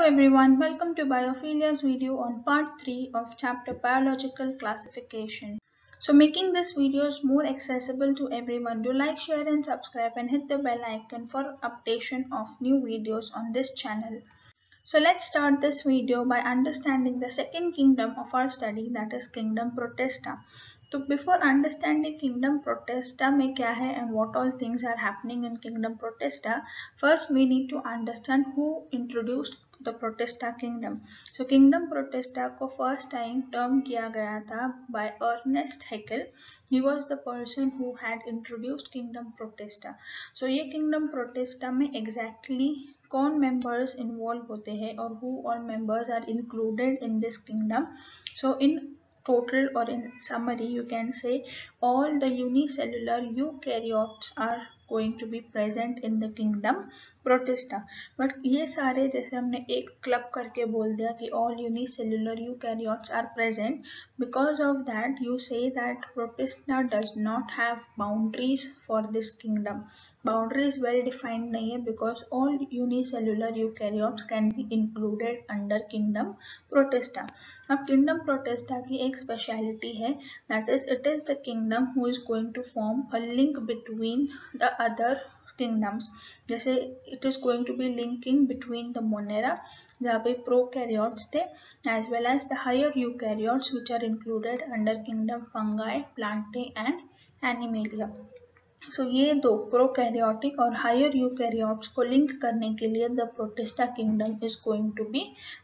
everyone, welcome to Biophilia's video on part 3 of chapter Biological Classification. So making this videos more accessible to everyone, do like, share and subscribe and hit the bell icon for updation of new videos on this channel. So let's start this video by understanding the second kingdom of our study, that is kingdom Protista. So before understanding kingdom Protista में क्या है and what all things are happening in kingdom Protista, first we need to understand who introduced the Protista kingdom. So kingdom Protista को first time term किया गया था by Ernest Haeckel. He was the person who had introduced kingdom Protista. So ये kingdom Protista में exactly कौन members involved होते हैं और who all members are included in this kingdom. So in total or in summary you can say all the unicellular eukaryotes are going to be present in the kingdom Protista. But ये सारे जैसे हमने एक club करके बोल दिया कि all unicellular eukaryotes are present, because of that you say that Protista does not have boundaries for this kingdom. Boundaries well defined नहीं है because all unicellular eukaryotes can be included under kingdom Protista. अब kingdom Protista की एक speciality है, that is it is the kingdom who is going to form a link between the other kingdoms. जैसे it is going to be linking between the Monera जहाँ पे prokaryotes थे as well as the higher eukaryotes which are included under kingdom Fungi, Plantae and Animalia. So ये दो prokaryotic और higher eukaryotes को link करने के लिए the Protista kingdom is going to be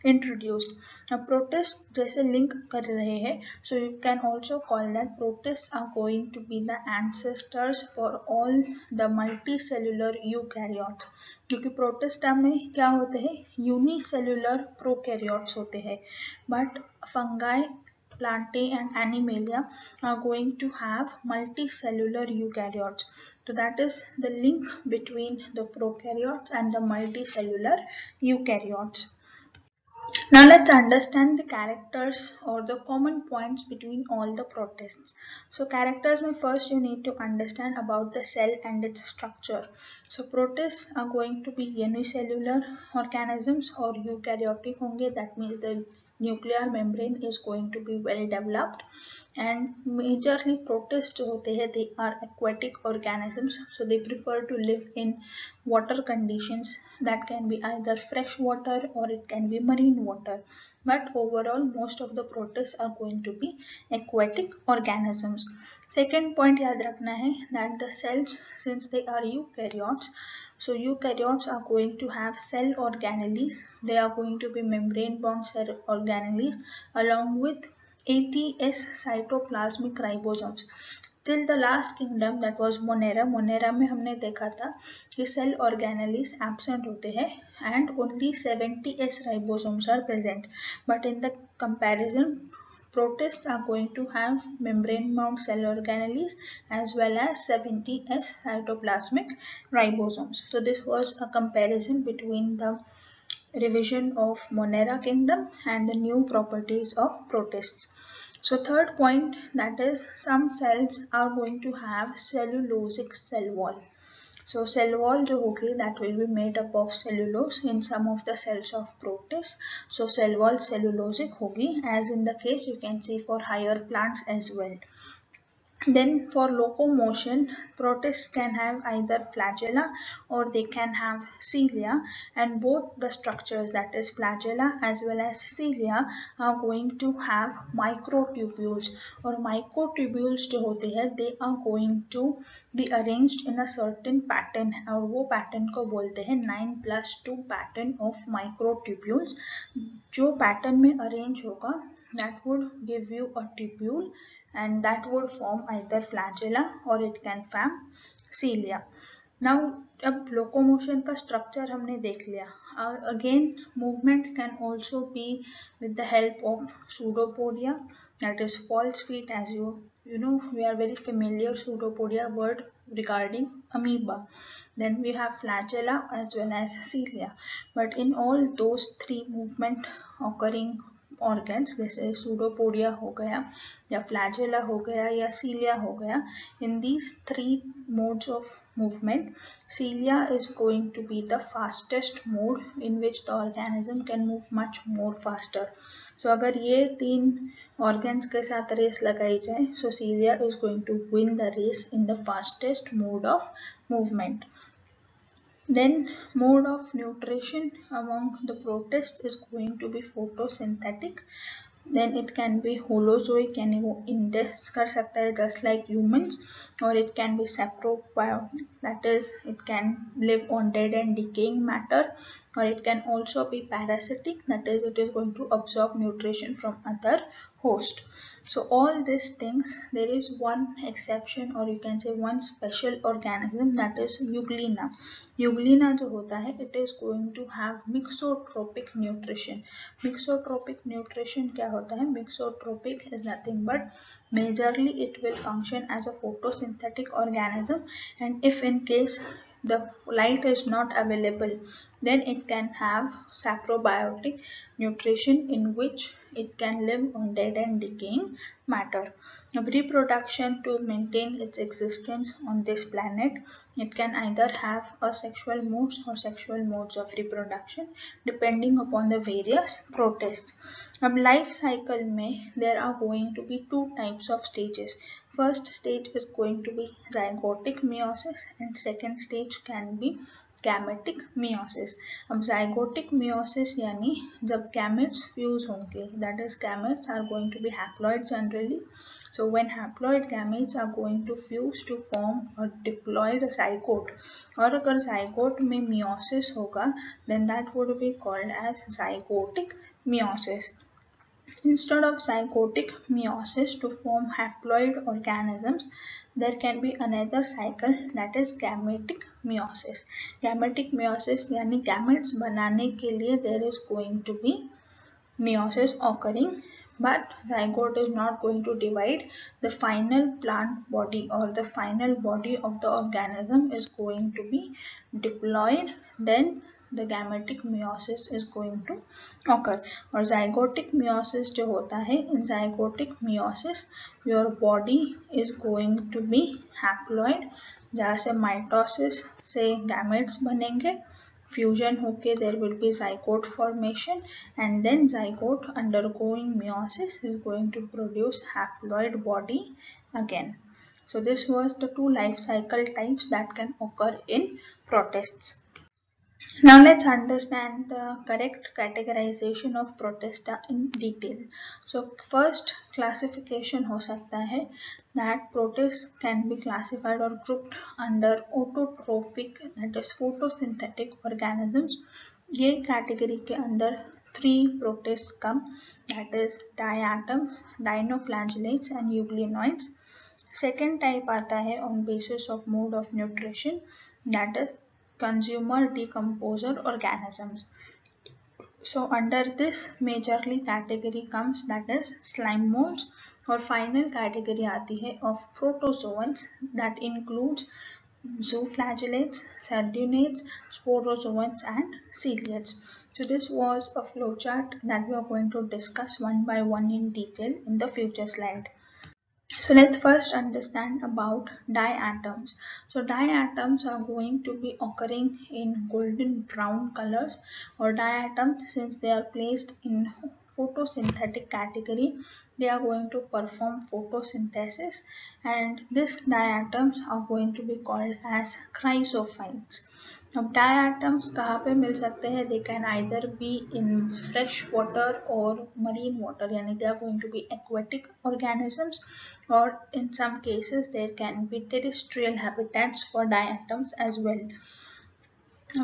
introduced. अब प्रोटिस्ट जैसे लिंक कर रहे हैं, so you can also call that protist are going to be the ancestors for all the multi cellular eukaryotes. क्योंकि प्रोटिस्टा में क्या होते हैं, यूनिसेल्यूलर प्रोकैरियोट्स होते हैं, but fungi, Plantae and Animalia are going to have multicellular eukaryotes. So that is the link between the prokaryotes and the multicellular eukaryotes. Now let's understand the characters or the common points between all the protists. So characters में first you need to understand about the cell and its structure. So protists are going to be unicellular organisms or eukaryotic होंगे, that means the nuclear membrane is going to be well developed, and majorly protists जो होते हैं they are aquatic organisms, so they prefer to live in water conditions, that can be either fresh water or it can be marine water, but overall most of the protists are going to be aquatic organisms. Second point याद रखना है that the cells, since they are eukaryotes, so eukaryotes are going to have cell organelles. They are going to be membrane bound cell organelles along with 80S cytoplasmic ribosomes. Till the last kingdom, that was Monera. Monera में हमने देखा था कि cell organelles absent होते हैं and only 70S ribosomes are present. But in the comparison, protists are going to have membrane bound cell organelles as well as 70S cytoplasmic ribosomes. So this was a comparison between the revision of Monera kingdom and the new properties of protists. So third point, that is some cells are going to have cellulosic cell wall. So cell wall जो होगी that will be made up of cellulose in some of the cells of protists. So cell wall cellulosic होगी, as in the case you can see for higher plants as well. Then for locomotion, protists can have either flagella or they can have cilia, and both the structures, that is flagella as well as cilia, are going to have microtubules. और microtubules जो होते हैं they are going to be arranged in a certain pattern, और वो pattern को बोलते हैं 9+2 pattern of microtubules. जो pattern में arrange होगा that would give you a tubule, and that would form either flagella or it can form cilia. Now अब locomotion का structure हमने देख लिया. Again movements can also be with the help of pseudopodia, that is false feet, as you know we are very familiar pseudopodia word regarding amoeba. Then we have flagella as well as cilia, but in all those three movement occurring organs, जैसे pseudopodia हो गया या flagella हो गया या cilia हो गया, in these three modes of movement. Cilia is going to be the fastest mode in which the organism can move much more faster. So अगर ये तीन organs के साथ रेस लगाई जाए, so cilia is going to win the race in the fastest mode of movement. Then mode of nutrition among the protists is going to be photosynthetic. Then it can be holozoic, यानी वो index कर सकता है just like humans, or it can be saprobiotic, that is it can live on dead and decaying matter, or it can also be parasitic, that is it is going to absorb nutrition from other host. So all these things, there is one exception, or you can say one special organism, that is Euglena. Euglena जो होता है, it is going to have mixotropic nutrition. Mixotropic nutrition क्या होता है? Mixotropic is nothing but majorly it will function as a photosynthetic organism, and if in case the light is not available, then it can have saprobiotic nutrition in which it can live on dead and decaying matter. Now, reproduction, to maintain its existence on this planet, it can either have asexual modes or sexual modes of reproduction depending upon the various protists. अब life cycle में there are going to be two types of stages. First stage is going to be zygotic meiosis and second stage can be gametic meiosis. अब zygotic meiosis यानी जब gametes fuse होंगे, that is gametes are going to be haploid generally. So when haploid gametes are going to fuse to form a diploid zygote, और अगर zygote में meiosis होगा, then that would be called as zygotic meiosis. Instead of zygotic meiosis to form haploid organisms, there can be another cycle, that is gametic meiosis. Gametic meiosis यानी gametes बनाने के लिए there is going to be meiosis occurring, but zygote is not going to divide. The final plant body or the final body of the organism is going to be diploid, then the gametic meiosis is going to occur. और zygotic meiosis जो होता है, in zygotic meiosis your body is going to be haploid, जहाँ से mitosis से gametes बनेंगे, fusion होके there will be zygote formation, and then zygote undergoing meiosis is going to produce haploid body again. So this was the two life cycle types that can occur in protists. Now let's understand the correct categorization of Protista in detail. So first classification हो सकता है that protists can be classified or grouped under autotrophic, that is photosynthetic organisms. ये category के अंदर three protists come, that is diatoms, dinoflagellates and euglenoids. Second type आता है on basis of mode of nutrition, that is consumer decomposer organisms. So under this majorly category comes, that is slime modes, और final category आती है of protozoans, that includes zooflagellates, sardinates, sporozoans and ciliates. So this was a flowchart that we are going to discuss one by one in detail in the future slide. So let's first understand about diatoms. So diatoms are going to be occurring in golden brown colors, or diatoms, since they are placed in photosynthetic category, they are going to perform photosynthesis, and these diatoms are going to be called as chrysophytes. अब diatoms कहाँ पे मिल सकते हैं? They can either be in fresh water or marine water, यानी they are going to be aquatic organisms, or in some cases there can be terrestrial habitats for diatoms as well.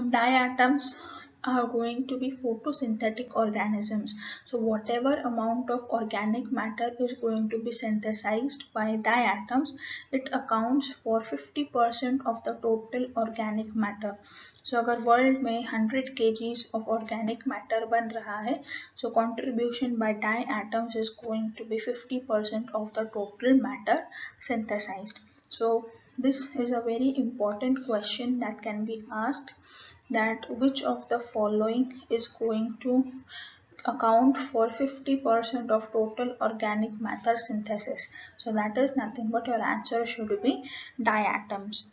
Diatoms are going to be photosynthetic organisms. So whatever amount of organic matter is going to be synthesized by diatoms, it accounts for 50% of the total organic matter. So अगर world में 100 kgs of organic matter बन रहा है, so contribution by diatoms is going to be 50% of the total matter synthesized. So this is a very important question that can be asked, that which of the following is going to account for 50% of total organic matter synthesis. So that is nothing but your answer should be diatoms.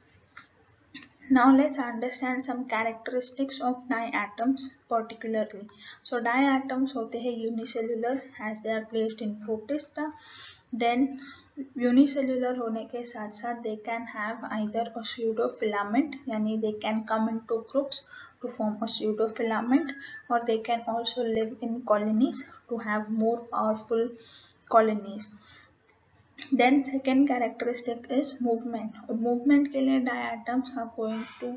Now let's understand some characteristics of diatoms particularly. So diatoms होते हैं unicellular as they are placed in protista. Then unicellular होने के साथ साथ they can have either a pseudofilament यानी they can come into groups to form a pseudofilament, or they can also live in colonies to have more powerful colonies. Then second characteristic is movement. Movement के लिए diatoms are going to,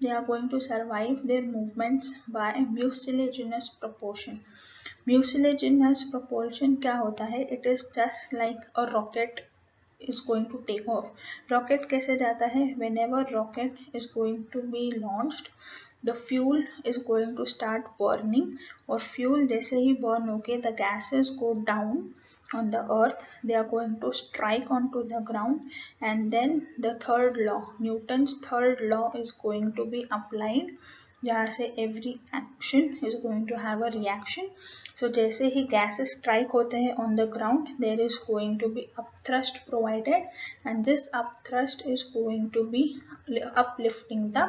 they are going to survive their movements by mucilaginous propulsion. Mucilaginous propulsion क्या होता है? It is just like a rocket is going to take off. Rocket कैसे जाता है? Whenever rocket is going to be launched, the fuel is going to start burning, और fuel जैसे ही burn होके the gases go down on the earth, they are going to strike onto the ground, and then the third law, Newton's third law, is going to be applied, जहाँ से every action is going to have a reaction. So जैसे ही gases strike होते हैं on the ground, there is going to be upthrust provided, and this upthrust is going to be uplifting the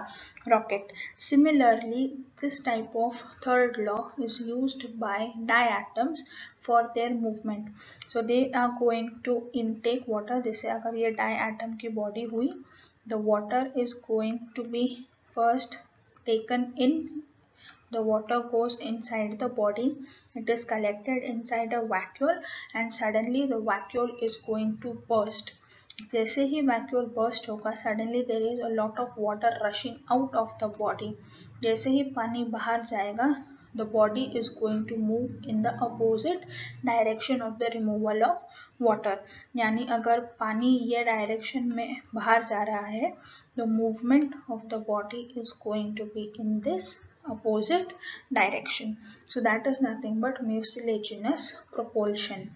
rocket. Similarly, this type of third law is used by diatoms for their movement. So they are going to intake water. जैसे अगर ये diatom की body हुई, the water is going to be first taken in. The water goes inside the body, it is collected inside a vacuole, and suddenly the vacuole is going to burst. जैसे ही vacuole burst होगा, suddenly there is a lot of water rushing out of the body. जैसे ही पानी बाहर जाएगा, the body is going to move in the opposite direction of the removal of water. यानी अगर पानी ये direction में बाहर जा रहा है, the movement of the body is going to be in this opposite direction. So that is nothing but mucilaginous propulsion.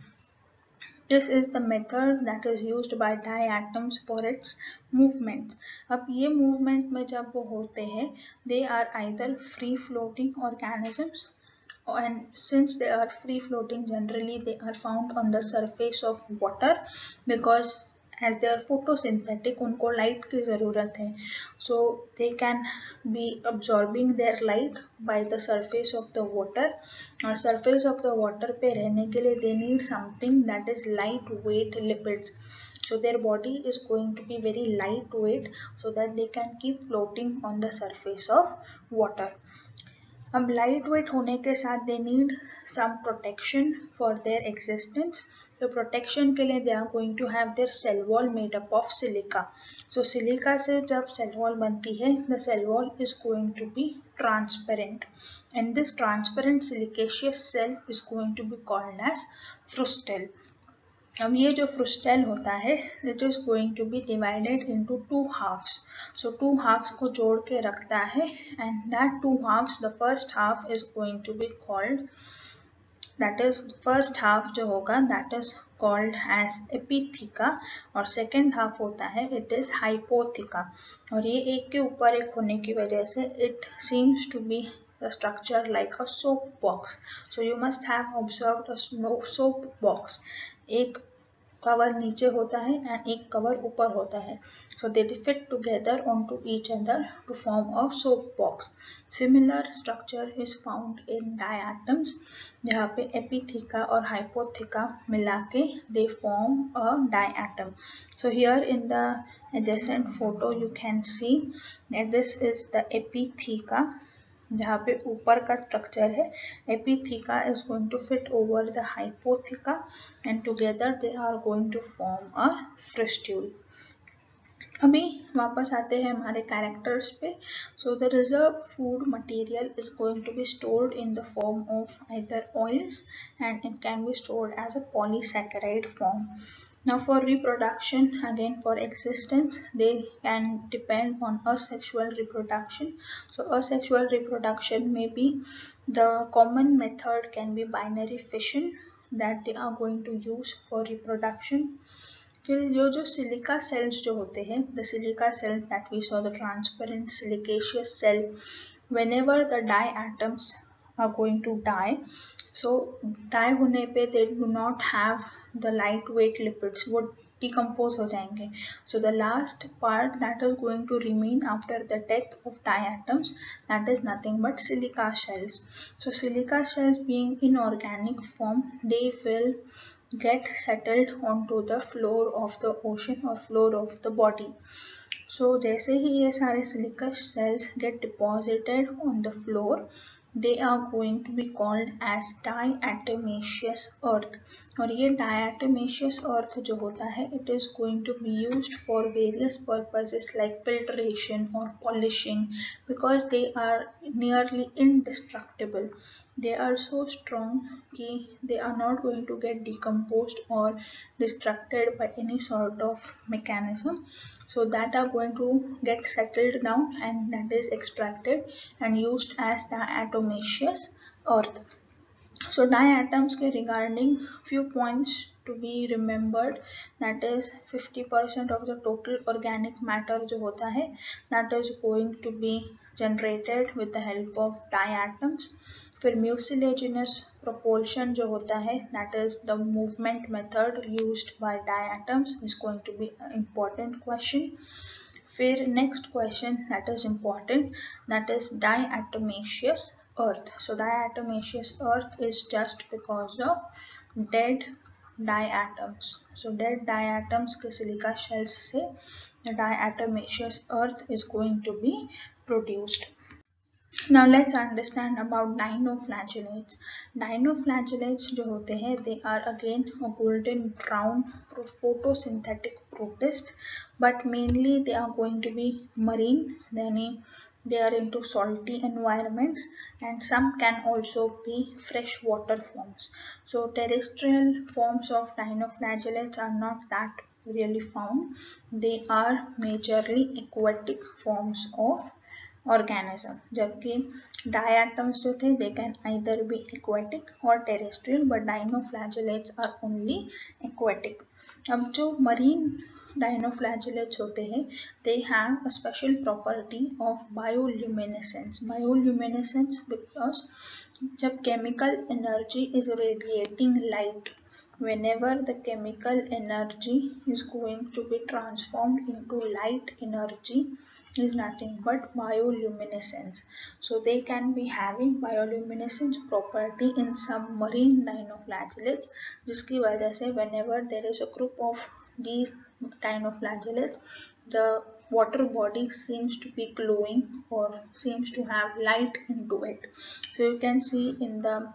This is the method that is used by diatoms for its movement. अब ये movement में जब वो होते हैं, they are either free floating organisms, and since they are free floating, generally they are found on the surface of water, because as they are photosynthetic, उनको light की ज़रूरत है, so they can be absorbing their light by the surface of the water, और surface of the water पे रहने के लिए they need something that is lightweight lipids. So their body is going to be very lightweight so that they can keep floating on the surface of water. अब light weight होने के साथ they need some protection for their existence. तो protection के लिए they are going to have their cell wall made up of silica. So silica से जब cell wall बनती है, the cell wall is going to be transparent, and this transparent siliceous cell is going to be called as frustule. अब ये जो frustule होता है, it is going to B divided into two halves. So two halves को जोड़ के रखता है, and that two halves, the first half is going to be called, that is first half जो होगा that is called as epitheca, और second half होता है इट इज हाइपोथिका. और ये एक के ऊपर एक होने की वजह से it seems to be the structure like a soap box. So you must have observed a soap box. एक कवर नीचे होता है एंड एक कवर ऊपर होता है. So they fit together onto each other to form a soap box. Similar structure is found in diatoms, जहाँ पे एपिथिका और हाइपोथिका मिला के they form a diatom. So here in the adjacent photo you can see that this is the epitheca, जहाँ पे ऊपर का structure है. Epitheca is going to fit over the hypotheca, and together they are going to form a frustule. अभी वापस आते हैं हमारे कैरेक्टर्स पे. So the reserve food material is going to be stored in the form of either oils, and it can be stored as a polysaccharide form. Now for reproduction, again for existence, they can depend on asexual reproduction. So asexual reproduction may be the common method, can be binary fission that they are going to use for reproduction. फिर जो silica sales जो होते हैं, the silica cells that we saw, the transparent silicaceous cell, whenever the diatoms are going to die, so die होने पे they do not have the lightweight lipids. वो decompose हो जाएंगे. So the last part that is going to remain after the death of diatoms, that is nothing but silica shells. So silica shells being in organic form, they will get settled onto the floor of the ocean or floor of the body. So जैसे ही ये सारे silica cells get deposited on the floor, they are going to be called as diatomaceous earth. और ये diatomaceous earth जो होता है, it is going to be used for various purposes like filtration or polishing, because they are nearly indestructible. They are so strong कि they are not going to get decomposed or destructed by any sort of mechanism. So that are going to get settled down and that is extracted and used as diatomaceous earth. So diatoms के regarding few points to be remembered, that is 50% of the total organic matter जो होता है, that is going to be generated with the help of diatoms. फिर mucilaginous propulsion जो होता है, that is the movement method used by diatoms, is going to be an important question. फिर next question that is important, that is diatomaceous earth. So diatomaceous earth is just because of dead diatoms. So dead diatoms के silica shells से the diatomaceous earth is going to be produced. Now let's understand about dinoflagellates. Dinoflagellates जो होते हैं, they are again a golden brown photosynthetic protist, but mainly they are going to be marine. Then they are into salty environments, and some can also be freshwater forms. So terrestrial forms of dinoflagellates are not that really found. They are majorly aquatic forms of organism, जबकि diatoms जो थे, they can either be aquatic or terrestrial, but dinoflagellates are only aquatic. अब जो marine dinoflagellates होते हैं, they have a special property of bioluminescence. Bioluminescence because जब chemical energy is radiating light, whenever the chemical energy is going to be transformed into light energy, is nothing but bioluminescence. So they can be having bioluminescence property in some marine dinoflagellates, जिसकी वजह से whenever there is a group of these dinoflagellates, the water body seems to be glowing or seems to have light into it. So you can see in the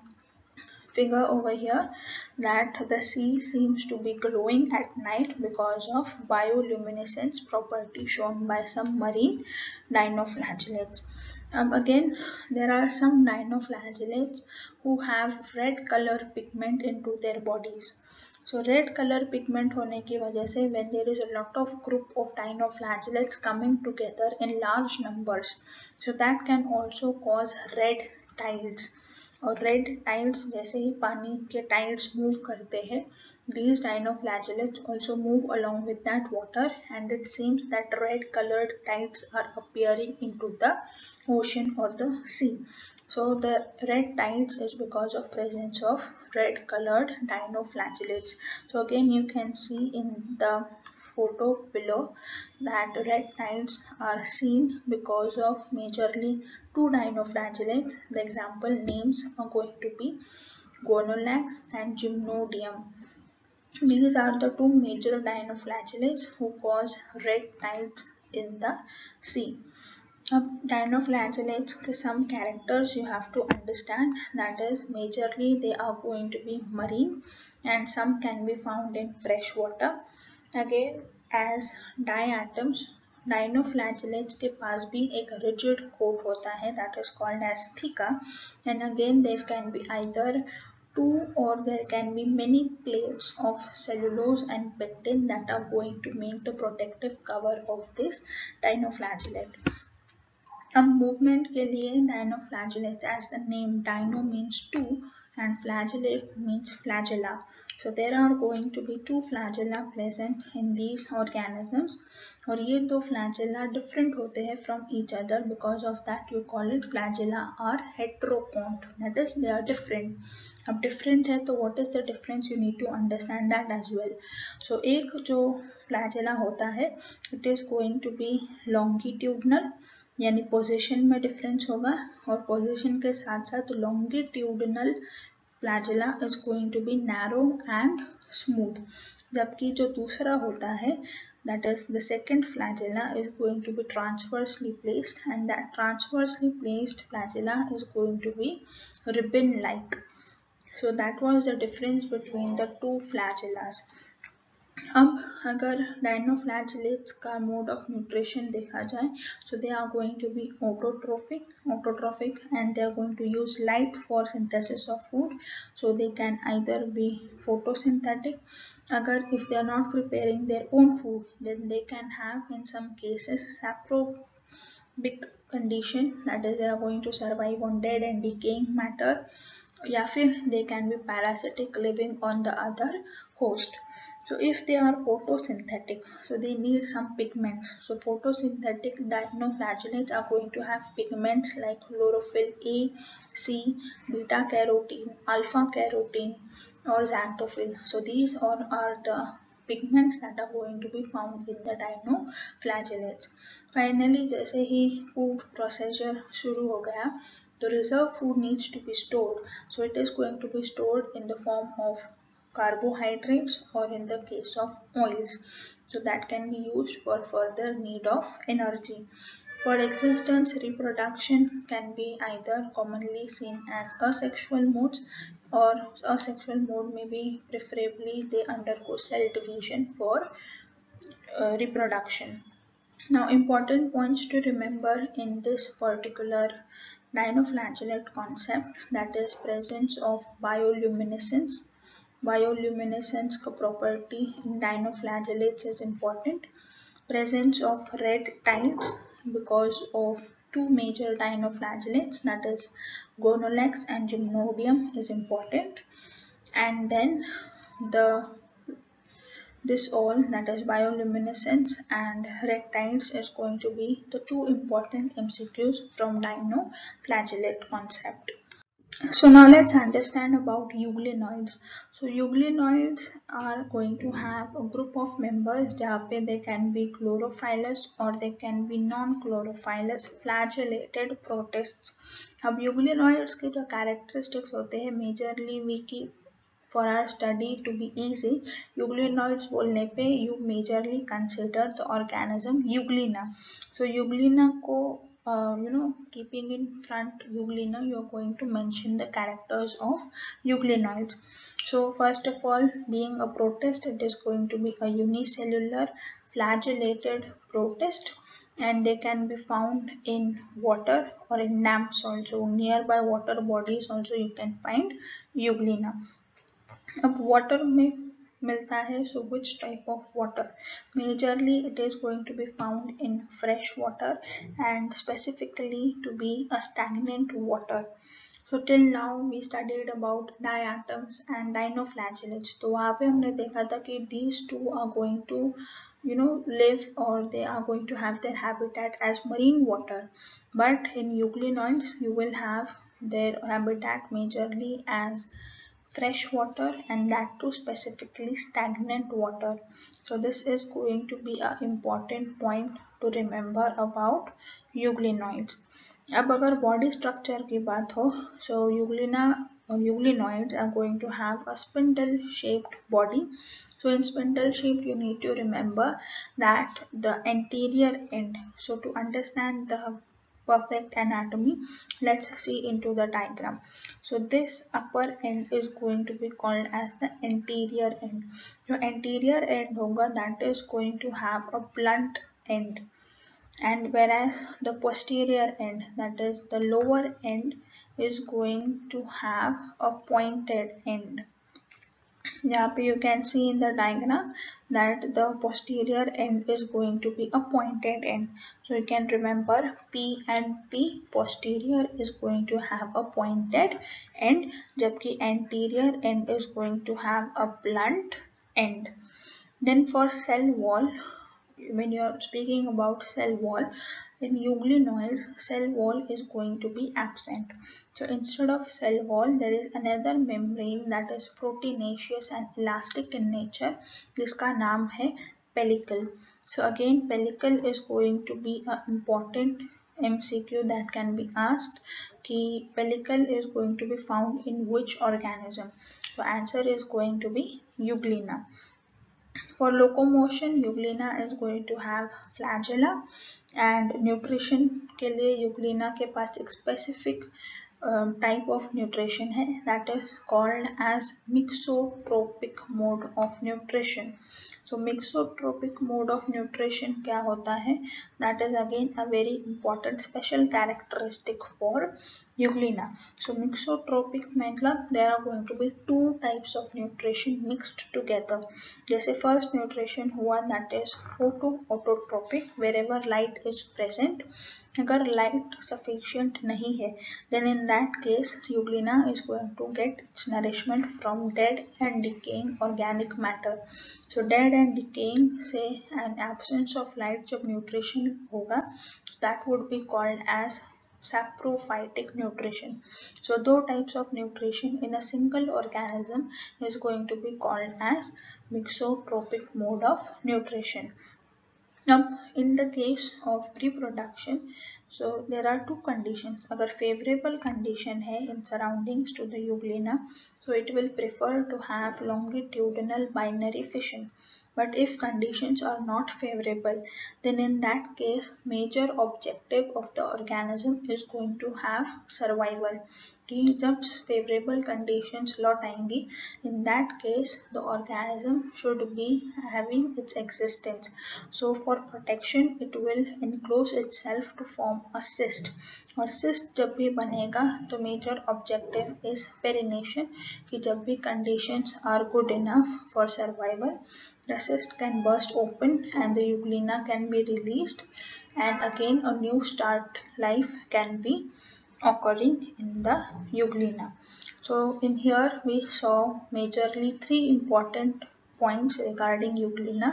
figure over here that the sea seems to be glowing at night because of bioluminescence property shown by some marine dinoflagellates. Again, there are some dinoflagellates who have red color pigment into their bodies. So red color pigment होने की वजह से when there is a lot of group of dinoflagellates coming together in large numbers, so that can also cause red tides. और red tides जैसे ही पानी के tides move करते हैं, these dinoflagellates also move along with that water, and it seems that red colored tides are appearing into the ocean or the sea. So the red tides is because of presence of red colored dinoflagellates. So again you can see in the photo below that red tides are seen because of majorly two dinoflagellates. The example names are going to be Gonolax and Gymnodium. These are the two major dinoflagellates who cause red tides in the sea. Dinoflagellates के some characters you have to understand, that is majorly they are going to be marine and some can be found in fresh water. Again, as diatoms, dinoflagellates के पास भी एक rigid coat होता है, that is called as theca, and again this can be either two or there can be many plates of cellulose and pectin that are going to make the protective cover of this dinoflagellate. अब movement के लिए dinoflagellates, as the name dino means two and flagellate means flagella. So there are going to be two flagella present in these organisms, और ये दो flagella different होते हैं from each other, because of that you call it flagella are heterocont, that is they are different. अब different है तो what is the difference, you need to understand that as well. So एक जो flagella होता है it is going to be longitudinal, यानी position में difference होगा, और पोजीशन के साथ साथ longitudinal flagella is going to be narrow and smooth. जबकि जो दूसरा होता है that is the second flagella is going to be transversely placed, and that transversely placed flagella is going to be ribbon like. So that was the difference between the two flagellas. अब अगर डायनोफ्लैजेलेट्स का mode of nutrition देखा जाए, so they are going to be autotrophic and they are going to use light for synthesis of food, so they can either be photosynthetic. Agar if they are not preparing their own food, then they can have in some cases saprobic condition, that is they are going to survive on dead and decaying matter, या फिर they can be parasitic living on the other host. So if they are photosynthetic, so they need some pigments. So photosynthetic dinoflagellates are going to have pigments like chlorophyll A, C, beta carotene, alpha carotene, or xanthophyll. So these all are the pigments that are going to be found in the dinoflagellates. Finally, जैसे ही food procedure शुरू हो गया, the reserve food needs to be stored. So it is going to be stored in the form of carbohydrates or in the case of oils, so that can be used for further need of energy. For existence, reproduction can be either commonly seen as asexual modes, or asexual mode may be preferably they undergo cell division for reproduction. Now important points to remember in this particular dinoflagellate concept, that is presence of bioluminescence. Bioluminescence का property in dinoflagellates is important. Presence of red tides because of two major dinoflagellates, that is Gonolex and Gymnodium, is important. And then this all, that is bioluminescence and red tides, is going to be the two important MCQs from dinoflagellate concept. So now let's understand about euglenoids. So euglenoids are going to have a group of members जहाँ पे they can be chlorophyllous or they can be non-chlorophyllous flagellated protists. अब euglenoids के जो characteristics होते हैं majorly we keep for our study to be easy. Euglenoids बोलने पे you majorly consider the organism Euglena. So Euglena को keeping in front Euglena, you are going to mention the characters of euglenoids. So first of all, being a protist, it is going to be a unicellular flagellated protist, and they can be found in water or in damp soil. So nearby water bodies also you can find Euglena. अब water में मिलता है, so which type of water? Majorly it is going to be found in fresh water and specifically to be a stagnant water. So till now we studied about diatoms and dinoflagellates. तो वहाँ पे हमने देखा था कि these two are going to live, or they are going to have their habitat as marine water. But in euglenoids you will have their habitat majorly as fresh water, and that too specifically stagnant water. So this is going to be an important point to remember about euglenoids. अब अगर body structure की बात हो, so euglenoids are going to have a spindle shaped body. So in spindle shaped you need to remember that the anterior end. So to understand the perfect anatomy, let's see into the diagram. So this upper end is going to be called as the anterior end. So anterior end hoga, that is going to have a blunt end, and whereas the posterior end, that is the lower end, is going to have a pointed end. यहाँ पे you can see in the diagram that the posterior end is going to be a pointed end. So you can remember P and P. Posterior is going to have a pointed end, जबकि anterior end is going to have a blunt end. Then for cell wall, when you are speaking about cell wall, in euglenoids, cell wall is going to be absent. So instead of cell wall, there is another membrane that is proteinaceous and elastic in nature. जिसका नाम है pellicle. So again, pellicle is going to be an important MCQ that can be asked. कि pellicle is going to be found in which organism? So answer is going to be euglena. For locomotion, euglena is going to have flagella, and nutrition के लिए euglena के पास एक specific type of nutrition है, that is called as mixotropic mode of nutrition. So mixotropic mode of nutrition क्या होता है? That is again a very important special characteristic for euglena. So mixotropic मतलब there are going to be two types of nutrition mixed together. जैसे first nutrition हुआ that is photoautotropic, wherever light is present. अगर light sufficient नहीं है, then in that case euglena is going to get its nourishment from dead and decaying organic matter. So dead and decaying से an absence of light जब nutrition होगा, that would be called as saprophytic nutrition. So those types of nutrition in a single organism is going to be called as mixotropic mode of nutrition. Now in the case of reproduction, so there are two conditions. अगर favorable condition है in surroundings to the euglena, so it will prefer to have longitudinal binary fission. But if conditions are not favorable, then in that case major objective of the organism is going to have survival. कि जब favorable conditions लौट आएंगी, in that case the organism should be having its existence. So for protection it will enclose itself to form a cyst, और cyst जब भी बनेगा तो major objective is perennation, कि जब भी conditions are good enough for survival, the cyst can burst open and the euglena can be released, and again a new start life can be occurring in the euglena. So in here we saw majorly three important points regarding euglena,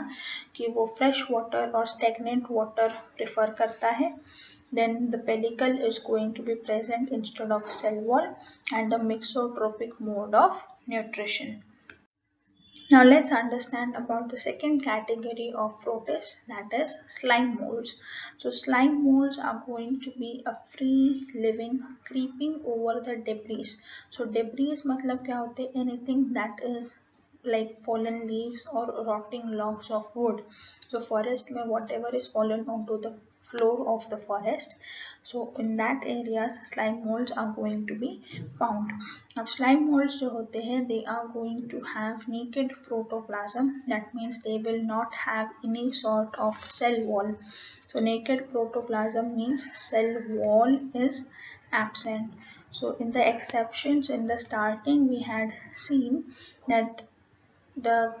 कि वो fresh water और stagnant water prefer करता है, then the pellicle is going to be present instead of cell wall, and the mixotropic mode of nutrition. Now let's understand about the second category of protists, that is slime molds. So slime molds are going to be a free living creeping over the debris. So debris मतलब क्या होते हैं? Anything that is like fallen leaves or rotting logs of wood. So forest में whatever is fallen onto the floor of the forest, so in that areas slime molds are going to be found. अब slime molds जो होते हैं, they are going to have naked protoplasm, that means they will not have any sort of cell wall. So naked protoplasm means cell wall is absent. So in the exceptions in the starting we had seen that the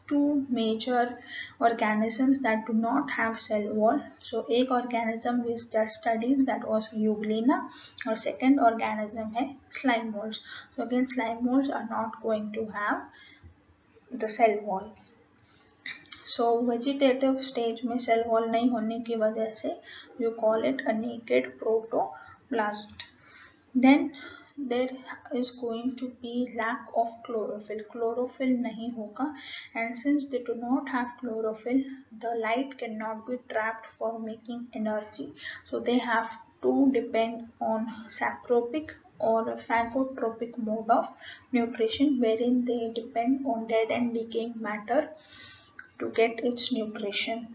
two major organisms that do not have cell wall. So एक organism we just studied, that was euglena, और second organism है slime molds. So again slime molds are not going to have the cell wall. So vegetative stage में cell wall नहीं होने की वजह से you call it a naked protoplasm. Then there is going to be lack of chlorophyll. Chlorophyll नहीं होगा, and since they do not have chlorophyll, the light cannot be trapped for making energy. So they have to depend on sapropic or phagotropic mode of nutrition, wherein they depend on dead and decaying matter to get its nutrition.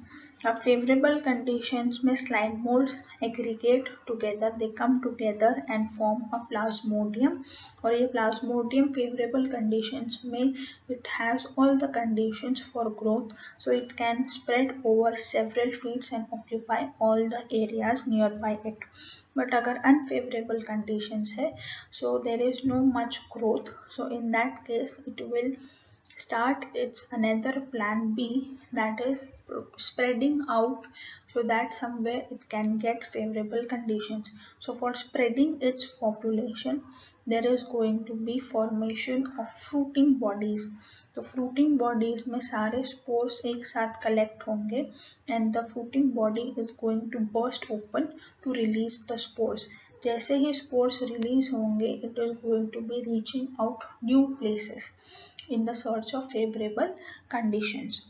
अब favorable conditions में slime mold aggregate together, they come together and form a plasmodium, और ये plasmodium favorable conditions में it has all the conditions for growth, so it can spread over several feet and occupy all the areas nearby it. But अगर unfavorable conditions है, so there is no much growth, so in that case it will start its another plan B, that is spreading out so that somewhere it can get favorable conditions. So for spreading its population, there is going to be formation of fruiting bodies. तो fruiting bodies में सारे spores एक साथ collect होंगे and the fruiting body is going to burst open to release the spores. जैसे ही spores release होंगे, it is going to be reaching out new places in the search of favorable conditions.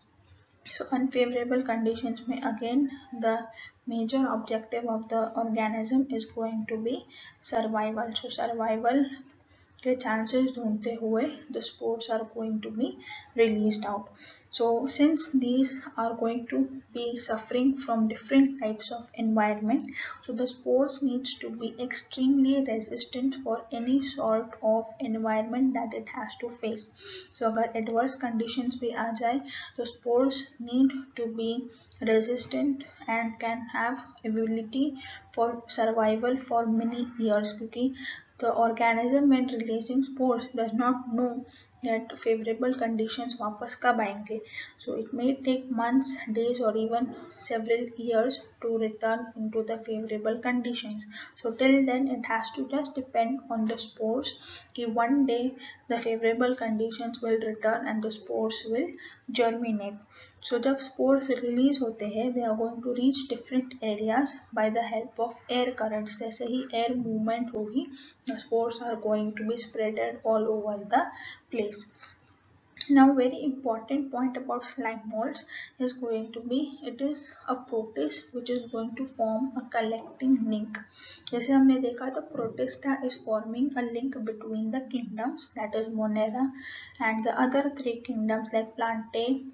So unfavorable conditions may again the major objective of the organism is going to be survival. So survival के chances ढूंढते हुए the spores are going to be released out. So since these are going to be suffering from different types of environment, so the spores needs to be extremely resistant for any sort of environment that it has to face. So अगर adverse conditions भी आ जाए, तो spores need to be resistant and can have ability for survival for many years, क्योंकि the organism when releasing spores does not know that favorable conditions वापस कब आएंगे. So it may take months, days or even several years to return into the favorable conditions. So till then it has to just depend on the spores कि one day the favorable conditions will return and the spores will germinate. So जब spores release होते हैं, they are going to reach different areas by the help of air currents. जैसे ही air movement होगी, the spores are going to be spreaded all over the place. Now very important point about slime molds is going to be it is a protist which is going to form a collecting link. जैसे हमने देखा था protista is forming a link between the kingdoms, that is Monera, and the other three kingdoms like Plantae,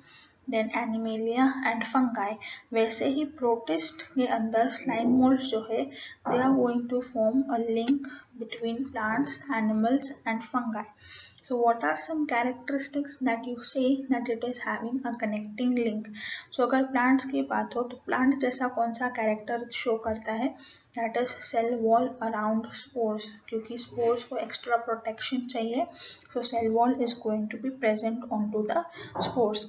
then Animalia and Fungi. वैसे ही protist के अंदर slime molds जो है they are going to form a link between plants, animals and fungi. So what are some characteristics that you say that it is having a connecting link? So अगर plants की बात हो तो plant जैसा कौन सा character show करता है, that is cell wall around spores, क्योंकि spores को extra protection चाहिए, so cell wall is going to be present onto the spores.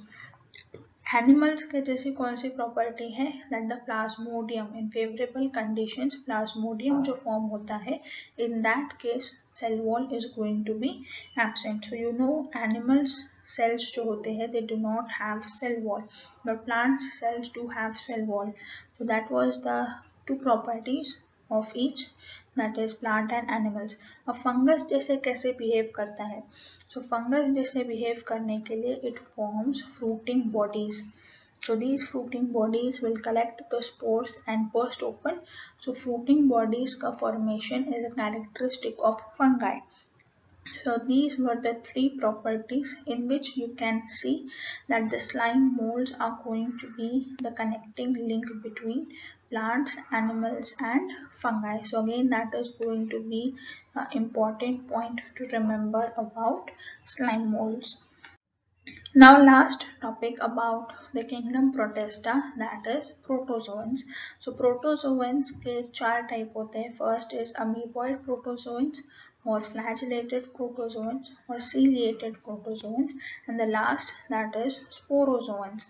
Animals के जैसी कौन सी प्रॉपर्टी है, that the plasmodium in favorable conditions plasmodium जो फॉर्म होता है, in that case cell wall is going to be absent. So you know animals cells जो होते हैं they do not have cell wall, but plants cells do have cell wall. So that was the two properties of each, that is plant and animals. अब fungus जैसे कैसे behave करता है, so fungus जैसे behave करने के लिए it forms fruiting bodies. So these fruiting bodies will collect the spores and burst open. So fruiting bodies का formation is a characteristic of fungi. So these were the three properties in which you can see that the slime molds are going to be the connecting link between plants, animals and fungi. So again that is going to be an important point to remember about slime molds. Now last topic about the kingdom Protista, that is protozoans. So protozoans के चार type होते हैं. First is amoeboid protozoans or flagellated protozoans or ciliated protozoans, and the last that is sporozoans.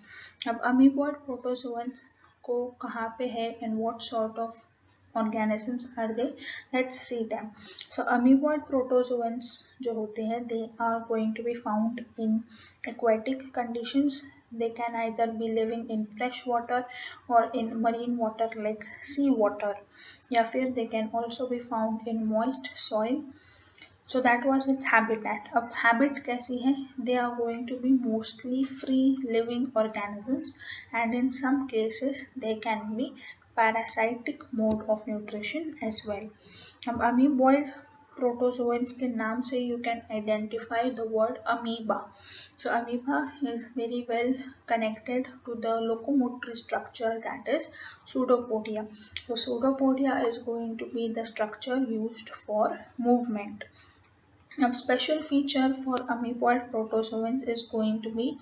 अब amoeboid protozoans को कहाँ पे है and what sort of organisms are they? Let's see them. So amoeboid protozoans जो होते हैं they are going to be found in aquatic conditions. They can either be living in fresh water or in marine water like sea water, या फिर they can also be found in moist soil. So that was its habitat. अब habit कैसी है? They are going to be mostly free living organisms and in some cases they can be parasitic mode of nutrition as well. अब amoeboid protozoans के नाम से you can identify the word amoeba. So amoeba is very well connected to the locomotory structure, that is pseudopodia. So pseudopodia is going to be the structure used for movement. Now special feature for amoeboid protozoans is going to be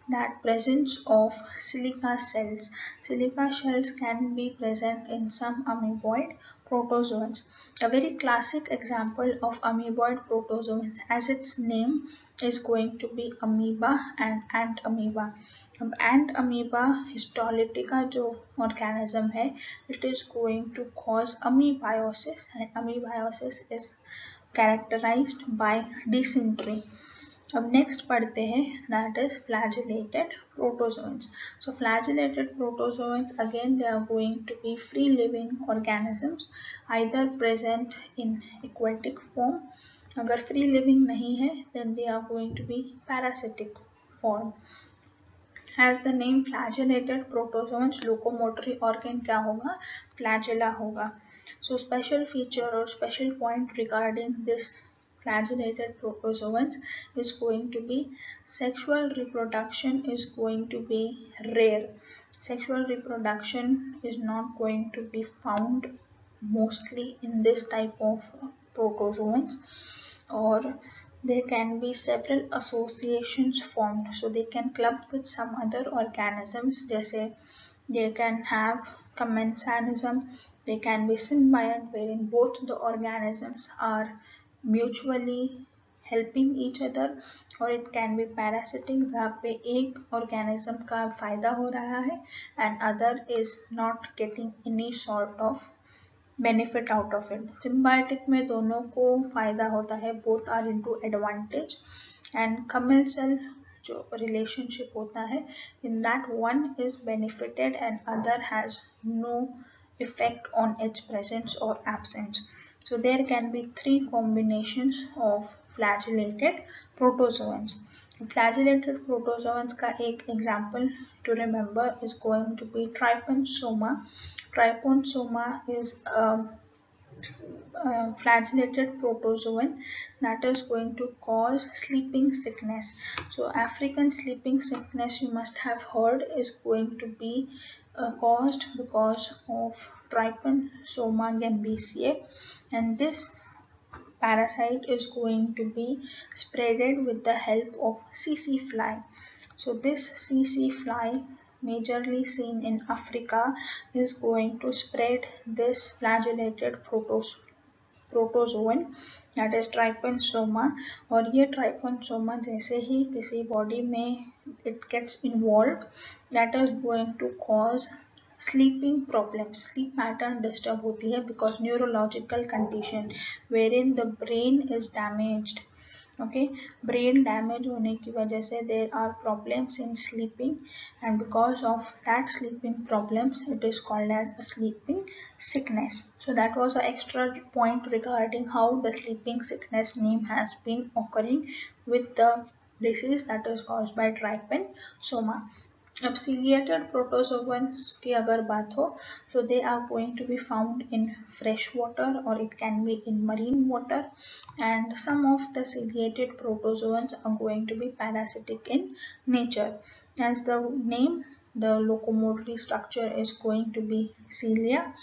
that presence of silica cells. Silica cells can be present in some amoeboid protozoans. A very classic example of amoeboid protozoans, as its name is going to be amoeba and ant amoeba. अब ant amoeba histolytica जो organism है, it is going to cause amoebiosis, and amoebiosis is characterized by dysentery. अब next पढ़ते हैं, that is flagellated protozoans. So flagellated protozoans, again they are going to be free living organisms, either present in aquatic form. अगर free living नहीं है, then they are going to be parasitic form. As the name flagellated protozoans, locomotory organ क्या होगा? Flagella होगा. So special feature or special point regarding this flagellated protozoans is going to be sexual reproduction is going to be rare. Sexual reproduction is not going to be found mostly in this type of protozoans, or there can be several associations formed, so they can club with some other organisms, जैसे they can have commensalism, they can be symbiont wherein both the organisms are mutually helping each other, और it can be parasitic जहाँ पे एक organism का फायदा हो रहा है and other is not getting any sort of benefit out of it. Symbiotic में दोनों को फायदा होता है, both are into advantage, and commensal जो relationship होता है, in that one is benefited and other has no effect on its presence or absence. So there can be three combinations of flagellated protozoans. Flagellated protozoans का एक example to remember is going to be Trypanosoma. Trypanosoma is a flagellated protozoan that is going to cause sleeping sickness. So African sleeping sickness, you must have heard, is going to be caused because of Trypanosoma gambiaceae, and this parasite is going to be spreaded with the help of tsetse fly. So this tsetse fly, majorly seen in Africa, is going to spread this flagellated protozoan, that is Trypanosoma. और ये Trypanosoma जैसे ही किसी body में it gets involved, that is going to cause sleeping problems. Sleep pattern disturb होती है because neurological condition wherein the brain is damaged. Okay, brain damage होने की वजह से there are problems in sleeping, and because of that sleeping problems it is called as a sleeping sickness. So that was an extra point regarding how the sleeping sickness name has been occurring with the disease that is caused by Trypanosoma. अब ciliated protozoans की अगर बात हो, so they are going to be found in fresh water or it can be in marine water, and some of the ciliated protozoans are going to be parasitic in nature. As the name, the locomotory structure is going to be cilia,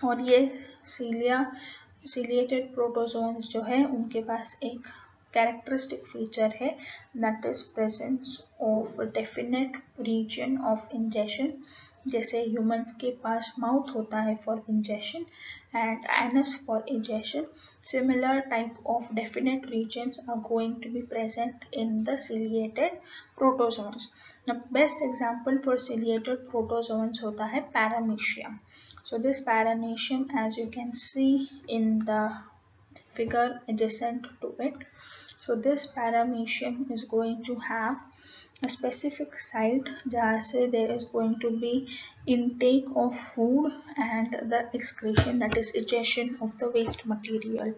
और ये ciliated protozoans जो है उनके पास एक characteristic feature है, that is presence of a definite region of ingestion. जैसे humans के पास mouth होता है for ingestion and anus for ingestion, similar type of definite regions are going to be present in the ciliated protozoans. The best example for ciliated protozoans होता है Paramecium. So this Paramecium, as you can see in the figure adjacent to it, so this Paramecium is going to have a specific site जहाँ से there is going to be intake of food and the excretion, that is egestion of the waste material.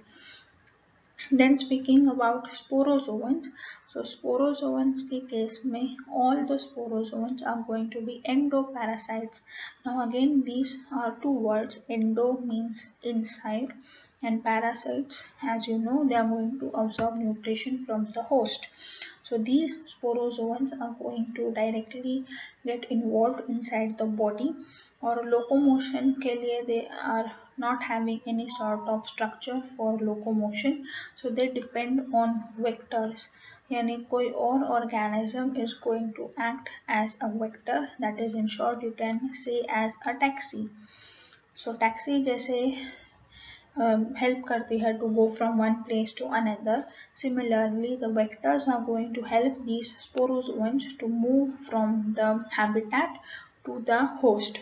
Then speaking about sporozoans, so sporozoans के case में all the sporozoans are going to be endoparasites. Now again these are two words, endo means inside and parasites, as you know, they are going to absorb nutrition from the host. So these sporozoans are going to directly get involved inside the body, और locomotion के लिए they are not having any sort of structure for locomotion, so they depend on vectors. यानी कोई और organism is going to act as a vector, that is in short you can say as a taxi. So taxi जैसे help करती है to go from one place to another. Similarly, the vectors are going to help these sporozoans to move from the habitat to the host.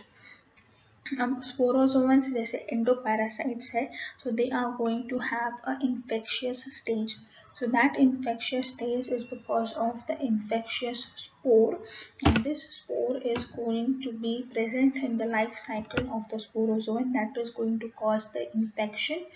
Sporozoans जैसे endoparasites है, so they are going to have an infectious stage. So that infectious stage is because of the infectious spore, and this spore is going to be present in the life cycle of the sporozoan, that is going to cause the infection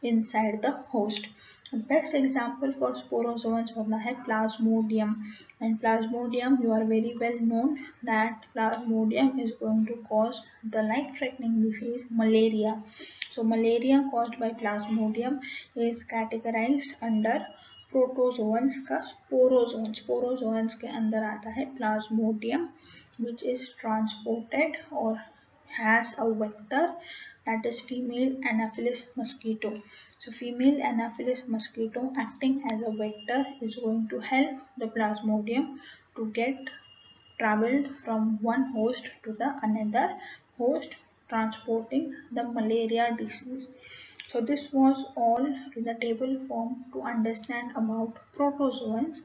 inside the host. The best example for sporozoans होता है Plasmodium, and Plasmodium, you are very well known that Plasmodium is going to cause the life-threatening disease malaria. So malaria caused by Plasmodium is categorized under protozoans का sporozoans के अंदर आता है Plasmodium, which is transported or has a vector, that is female Anopheles mosquito. So female Anopheles mosquito acting as a vector is going to help the Plasmodium to get traveled from one host to the another host, transporting the malaria disease. So this was all in the table form to understand about protozoans,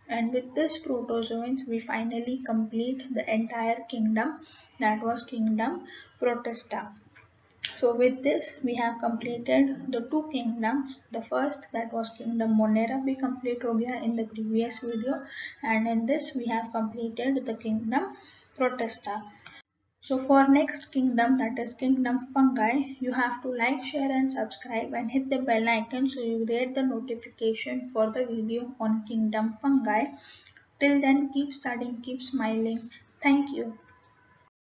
and with this protozoans we finally complete the entire kingdom, that was kingdom Protista. So with this we have completed the two kingdoms. The first, that was kingdom Monera, भी complete हो गया in the previous video, and in this we have completed the kingdom Protista. So for next kingdom, that is kingdom fungi, you have to like, share and subscribe and hit the bell icon so you get the notification for the video on kingdom fungi. Till then, keep studying, keep smiling. Thank you.